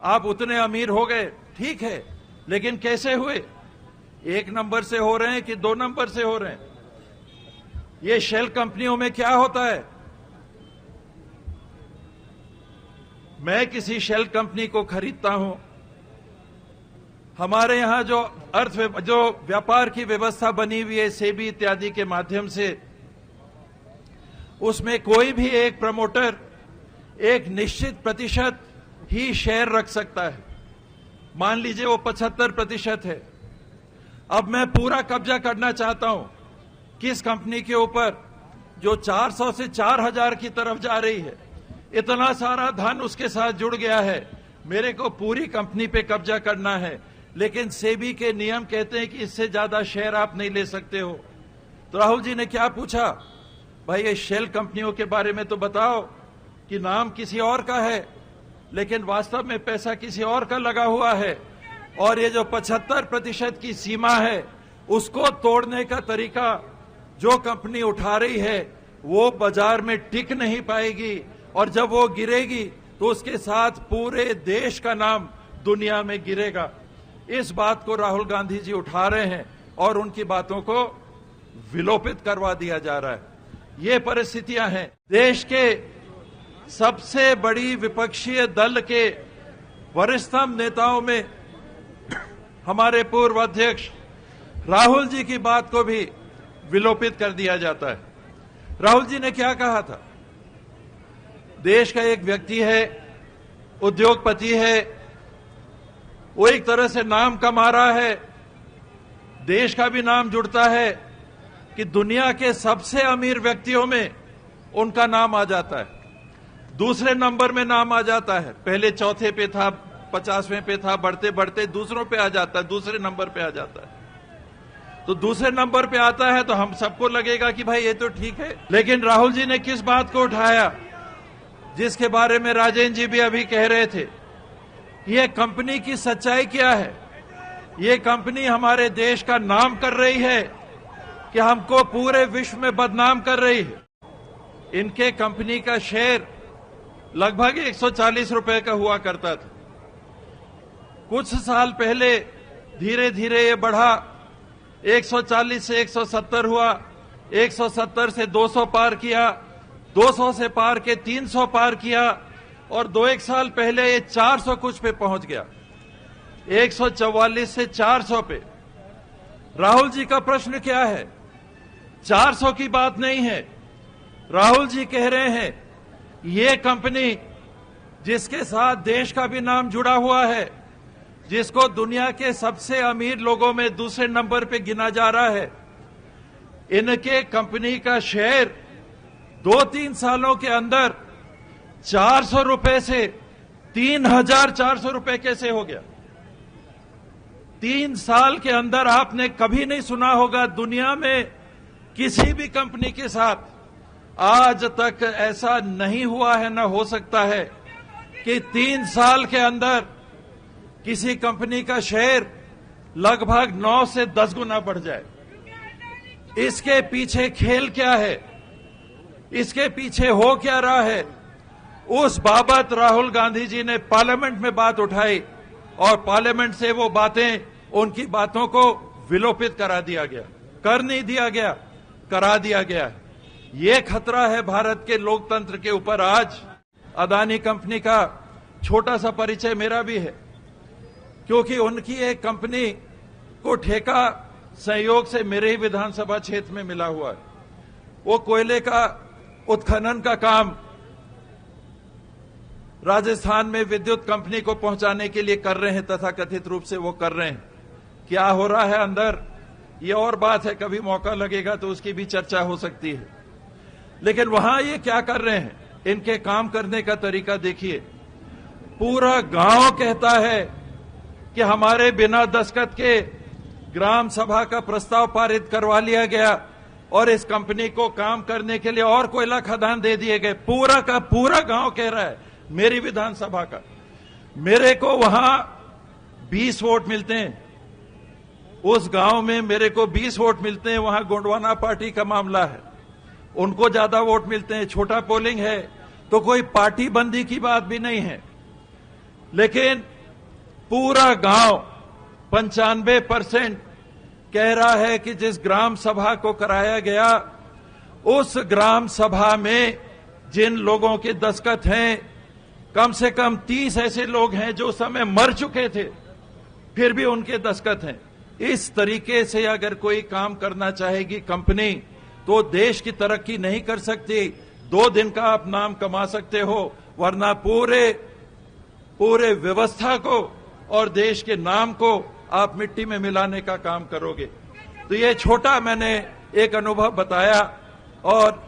आप उतने अमीर हो गए, ठीक है, लेकिन कैसे हुए? 1 नंबर से हो रहे हैं कि 2 नंबर से हो रहे हैं? ये शेल कंपनियों में क्या होता है? मैं किसी शेल कंपनी को खरीदता हूं, हमारे यहां जो व्यापार की व्यवस्था बनी हुई है सेबी इत्यादि के माध्यम से, उसमें कोई भी एक प्रमोटर एक निश्चित प्रतिशत ही शेयर रख सकता है। मान लीजिए वो 75% है। अब मैं पूरा कब्जा करना चाहता हूं किस कंपनी के ऊपर जो 400 से 4000 की तरफ जा रही है, इतना सारा धन उसके साथ जुड़ गया है, मेरे को पूरी कंपनी पे कब्जा करना है, लेकिन सेबी के नियम कहते हैं कि इससे ज्यादा शेयर आप नहीं ले सकते हो। तो राहुल जी ने क्या पूछा, भाई ये शेल कंपनियों के बारे में तो बताओ कि नाम किसी और का है लेकिन वास्तव में पैसा किसी और का लगा हुआ है, और ये जो 75% की सीमा है उसको तोड़ने का तरीका जो कंपनी उठा रही है वो बाजार में टिक नहीं पाएगी, और जब वो गिरेगी तो उसके साथ पूरे देश का नाम दुनिया में गिरेगा। इस बात को राहुल गांधी जी उठा रहे हैं और उनकी बातों को विलोपित करवा दिया जा रहा है। ये परिस्थितियां हैं। देश के सबसे बड़ी विपक्षीय दल के वरिष्ठतम नेताओं में हमारे पूर्व अध्यक्ष राहुल जी की बात को भी विलोपित कर दिया जाता है। राहुल जी ने क्या कहा था? देश का एक व्यक्ति है, उद्योगपति है, वो एक तरह से नाम कमा रहा है, देश का भी नाम जुड़ता है कि दुनिया के सबसे अमीर व्यक्तियों में उनका नाम आ जाता है, दूसरे नंबर में नाम आ जाता है। पहले चौथे पे था, 50वें पे था, बढ़ते बढ़ते दूसरों पे आ जाता है, दूसरे नंबर पे आ जाता है। तो दूसरे नंबर पे आता है तो हम सबको लगेगा कि भाई ये तो ठीक है, लेकिन राहुल जी ने किस बात को उठाया जिसके बारे में राजेंद्र जी भी अभी कह रहे थे? ये कंपनी की सच्चाई क्या है? ये कंपनी हमारे देश का नाम कर रही है कि हमको पूरे विश्व में बदनाम कर रही है। इनके कंपनी का शेयर लगभग 140 रुपए का हुआ करता था। कुछ साल पहले धीरे धीरे ये बढ़ा, 140 से 170 हुआ, 170 से 200 पार किया, 200 से पार के 300 पार किया, और 2-1 साल पहले ये 400 कुछ पे पहुंच गया, 144 से 400 पे। राहुल जी का प्रश्न क्या है? 400 की बात नहीं है। राहुल जी कह रहे हैं ये कंपनी जिसके साथ देश का भी नाम जुड़ा हुआ है, जिसको दुनिया के सबसे अमीर लोगों में दूसरे नंबर पे गिना जा रहा है, इनके कंपनी का शेयर 2-3 सालों के अंदर 400 रुपए से 3400 रुपए कैसे हो गया? 3 साल के अंदर आपने कभी नहीं सुना होगा दुनिया में किसी भी कंपनी के साथ, आज तक ऐसा नहीं हुआ है, न हो सकता है कि 3 साल के अंदर किसी कंपनी का शेयर लगभग 9 से 10 गुना बढ़ जाए। इसके पीछे खेल क्या है? इसके पीछे हो क्या रहा है? उस बाबत राहुल गांधी जी ने पार्लियामेंट में बात उठाई और पार्लियामेंट से वो बातें, उनकी बातों को विलोपित करा दिया गया, कर नहीं दिया गया, करा दिया गया। ये खतरा है भारत के लोकतंत्र के ऊपर। आज अदानी कंपनी का छोटा सा परिचय मेरा भी है, क्योंकि उनकी एक कंपनी को ठेका संयोग से मेरे ही विधानसभा क्षेत्र में मिला हुआ है। वो कोयले का उत्खनन का काम राजस्थान में विद्युत कंपनी को पहुंचाने के लिए कर रहे हैं, तथाकथित रूप से वो कर रहे हैं। क्या हो रहा है अंदर, ये और बात है, कभी मौका लगेगा तो उसकी भी चर्चा हो सकती है। लेकिन वहां ये क्या कर रहे हैं, इनके काम करने का तरीका देखिए। पूरा गांव कहता है कि हमारे बिना दस्तखत के ग्राम सभा का प्रस्ताव पारित करवा लिया गया और इस कंपनी को काम करने के लिए और कोयला खदान दे दिए गए। पूरा का पूरा गांव कह रहा है, मेरी विधानसभा का, मेरे को वहां 20 वोट मिलते हैं, उस गांव में मेरे को 20 वोट मिलते हैं। वहां गोंडवाना पार्टी का मामला है, उनको ज्यादा वोट मिलते हैं, छोटा पोलिंग है, तो कोई पार्टी बंदी की बात भी नहीं है। लेकिन पूरा गांव 95% कह रहा है कि जिस ग्राम सभा को कराया गया उस ग्राम सभा में जिन लोगों के दस्तखत हैं, कम से कम 30 ऐसे लोग हैं जो उस समय मर चुके थे, फिर भी उनके दस्तखत हैं। इस तरीके से अगर कोई काम करना चाहेगी कंपनी तो देश की तरक्की नहीं कर सकती। 2 दिन का आप नाम कमा सकते हो, वरना पूरे व्यवस्था को और देश के नाम को आप मिट्टी में मिलाने का काम करोगे। तो ये छोटा मैंने एक अनुभव बताया, और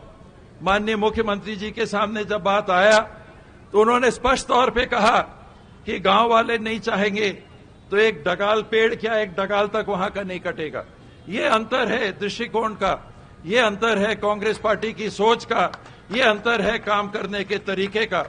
माननीय मुख्यमंत्री जी के सामने जब बात आया तो उन्होंने स्पष्ट तौर पे कहा कि गांव वाले नहीं चाहेंगे तो एक डगाल पेड़ क्या, एक डगाल तक वहां का नहीं कटेगा। ये अंतर है दृष्टिकोण का, ये अंतर है कांग्रेस पार्टी की सोच का, ये अंतर है काम करने के तरीके का।